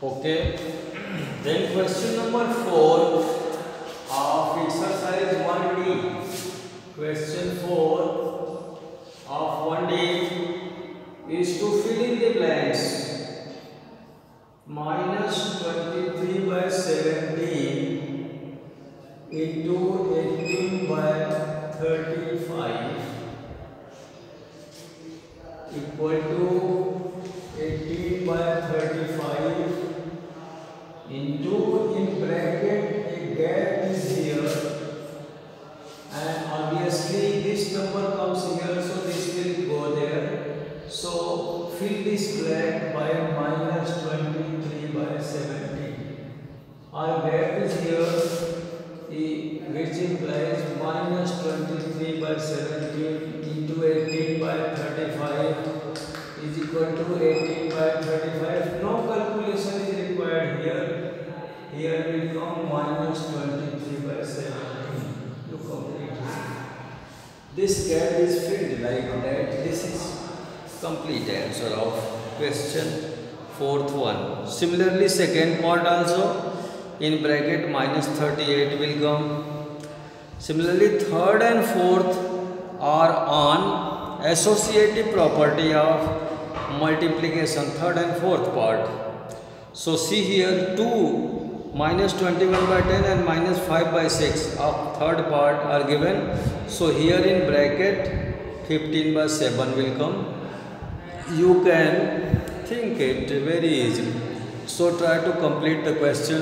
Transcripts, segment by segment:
Okay. Then question number 4 of exercise 1D. Question 4 of 1D is to fill in the blanks. -23/17 into 18/35 equal to 18/35 into, in bracket a gap is here and obviously this number comes here, so this will go there. So fill this blank by -23/17. Our gap is here, which implies -23/17 into 18/35 is equal to 18/35. No calculation is required here. Here will come -23/17. You complete it. This gap is filled like that. This is complete answer of question 4th one. Similarly, second part also in bracket -38 will come. Similarly, third and fourth are on associative property of multiplication, third and fourth part. So see here, 2 -21/10 and -5/6 of third part are given. So here in bracket 15/7 will come. You can think it very easily. So try to complete the question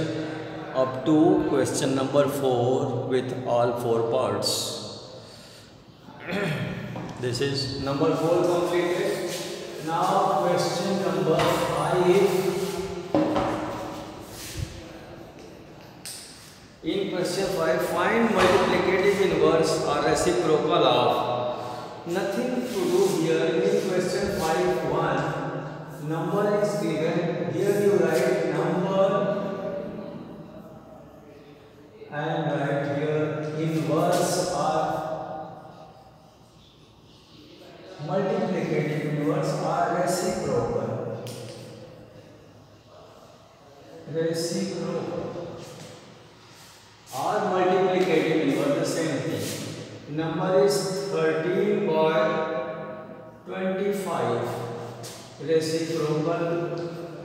up to question number 4 with all 4 parts. This is number 4 completed. Now question number 5. In question 5, find multiplicative inverse or reciprocal of. Nothing to do here. In question 5.1, number is given. Here you write number and write here inverse or multiplicative inverse or reciprocal. Reciprocal or multiplicative inverse, the same thing. Number is 13/25. Reciprocal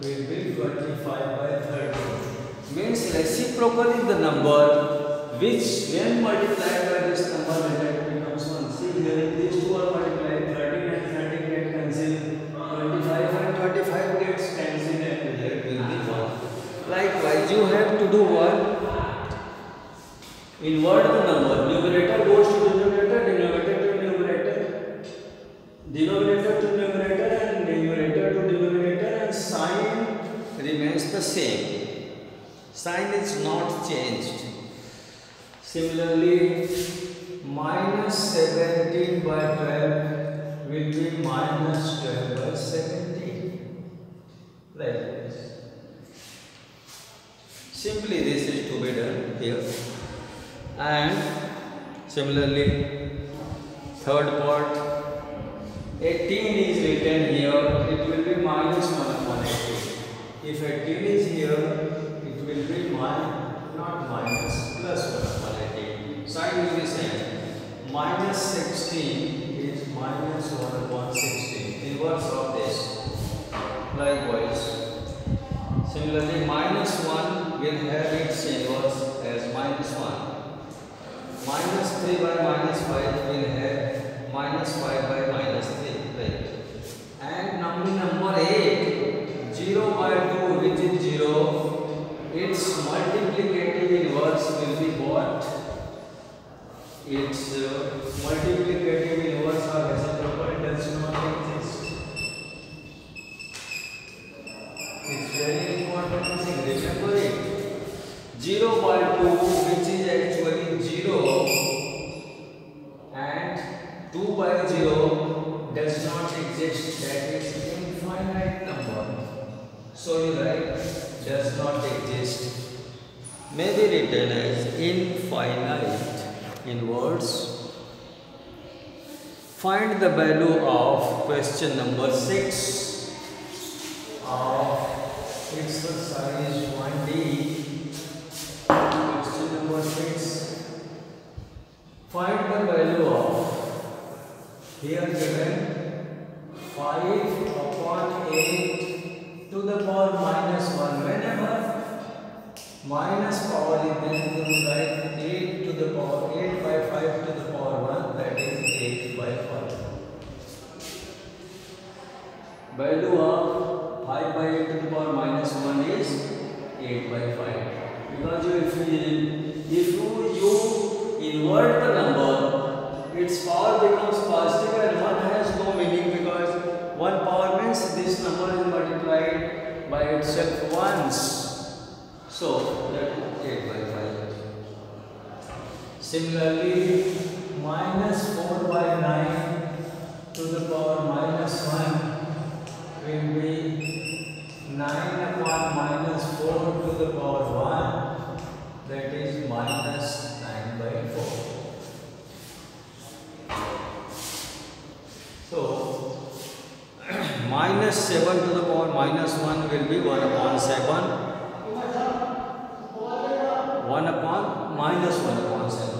will be 25/30. Means reciprocal is the number which, when multiplied by this number, result becomes 1. See here, these two are multiplied. 13 and 13 get cancelled. 25 and 25 gets cancelled, and result will be 1. Likewise, you have to do what? Invert the number. Numerator goes to denominator, denominator to numerator, denominator to numerator, and numerator to denominator, and sign remains the same. Sign is not changed. Similarly, -17/12 will be -12/17. Like this. Simply this is to be done here. And similarly, third part, 18 is written here, it will be -1/18. If 18 is here, it will be not minus, +1/18. Sign will be same. -16 is -1/16. Inverse of this. Likewise, similarly, -1 will have its inverse as -1. -3/-5 will have -5/-3, right? And number 8, 0/2, which is 0, its multiplicative inverse will be what? Its multiplicative inverse or reciprocal does not exist. It's very important thing, remember it. 0/2, which is actually 0, and 2/0 does not exist. That is infinite number. So you write does not exist. May be written as infinite in words. Find the value of question number 6 of Exercise 1D, question number 6. Find the value of, here given, 5 upon 8 to the power minus 1. Whenever minus power is then we will write 8 to the power 8 by 5 to the power 1, that is 8 by 5. Value of 5 by 8 to the power minus 1 is 8 by 5. Because if you invert the number, its power becomes positive and 1 has no meaning, because 1 power means this number is multiplied by itself once. So that is 8 by 5. Similarly, minus 4 by 9 to the power minus 1 will be 9 upon minus 4 to the power 1, that is minus 9 by 4. So, minus 7 to the power minus 1 will be 1 upon 7, 1 upon minus 1 upon 7.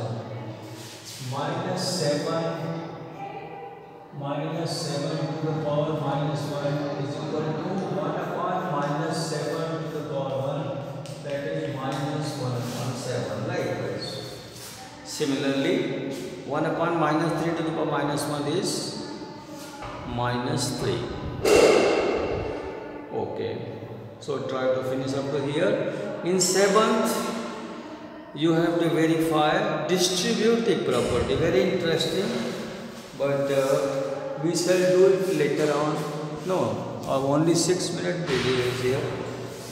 Minus 7 to the power minus 1 is equal to 1 upon minus 7 to the power 1, that is minus 1 upon 7. Likewise. Similarly, 1 upon minus 3 to the power minus 1 is minus 3. Okay. So try to finish up to here. In 7th, you have to verify distributive property. Very interesting, but we shall do it later on. No, only 6 minute video is here.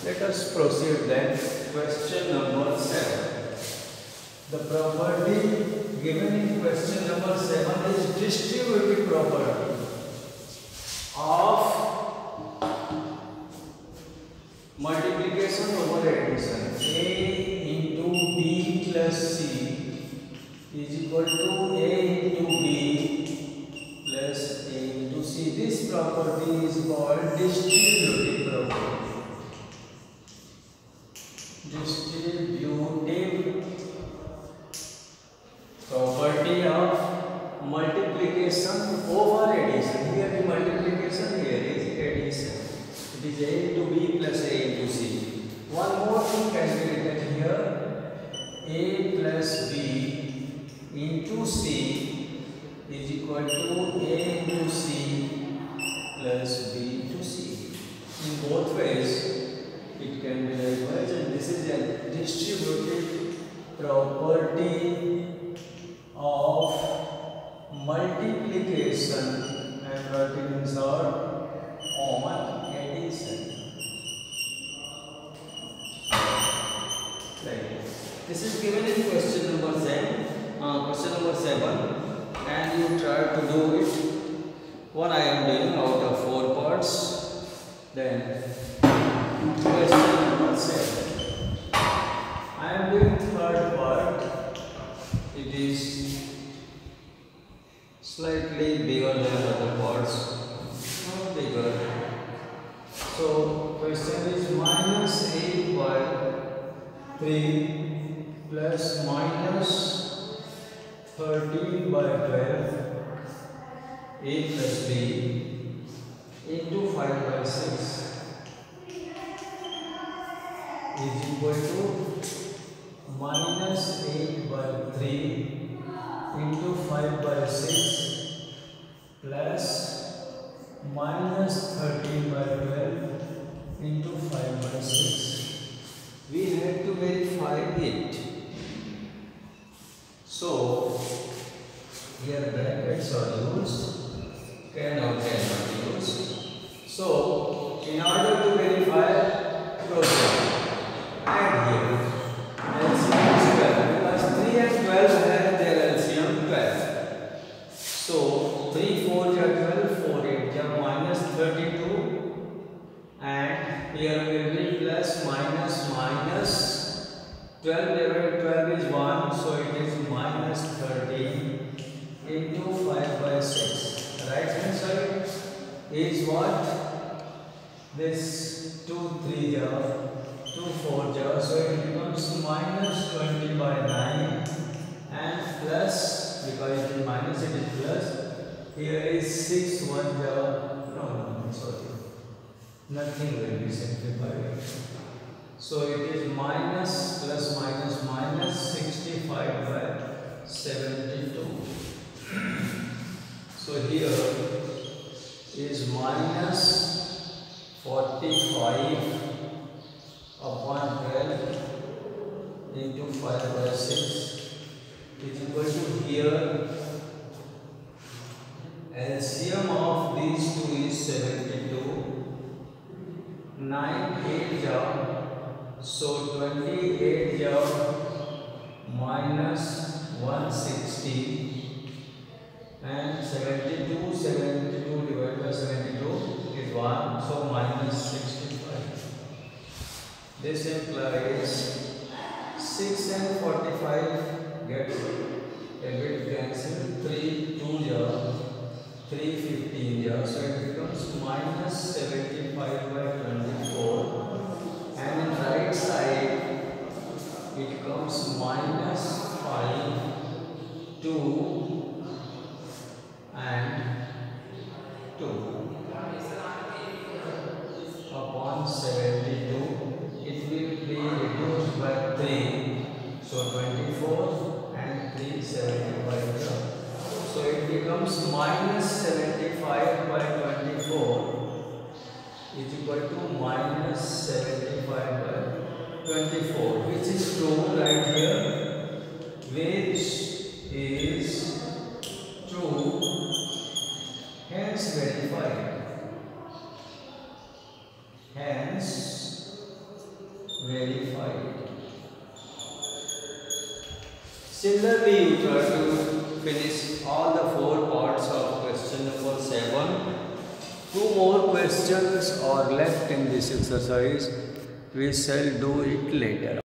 Let us proceed then. Question number 7. The property given in question number 7 is distributive property of multiplication over addition. A into B plus C is equal to A into B plus A into C. This property is called distributive property. Distributive property of multiplication over addition. Here the multiplication, here is addition. It is A into B plus A into C. One more thing can be written here. A plus B into C is equal to A into C plus B into C. In both ways it can be likewise, and this is a distributive property of multiplication and multiplications are common addition. This is given in question number 7, and you try to do it. One I am doing out of 4 parts. Then question number 7. I am doing third part. It is slightly bigger than other parts. Not bigger. So question is minus 8 by 3 plus minus 13 by 12 A plus B into 5 by 6 is equal to minus 8 by 3 into 5 by 6 plus minus 13 by 12 into 5 by 6. We have to verify it. So here brackets are used, can or cannot be used. So in order to verify, proceed. Add here LCM is 12 because 3 and 12 have their LCM 12. So 3 4 12, 4 8 minus 32, and here will be plus minus minus. 12 divided 12 is 1, so it is minus 13 into 5 by 6. Right hand side is what? This 2 3 ja, 2 4 ja, so it becomes minus 20 by 9 and plus, because it is minus, it is plus. Here is 6 1 ja, no, sorry, nothing will be simplified. So it is minus plus minus minus 65 by 72. So here is minus 45 upon 12 into 5 by 6 is equal to, here LCM of these two is 72. 9 8 ja, so 28 ja minus 160 and 72 divided by 72 is 1, so minus 65. This implies 6 and 45 get a bit cancelled. 3 2 ja, 3 15 ja, so it becomes minus 75 by 24, and in right side it comes minus 5 2 and 2 upon 72. It will be reduced by 3, so 24 and 3 75. So it becomes minus 75 by 24 is equal to minus 75 by 24, which is true right here, which is true, hence verified. Hence verified. Similarly, you try to finish all the 4 parts of question number 7. 2 more questions are left in this exercise. We shall do it later.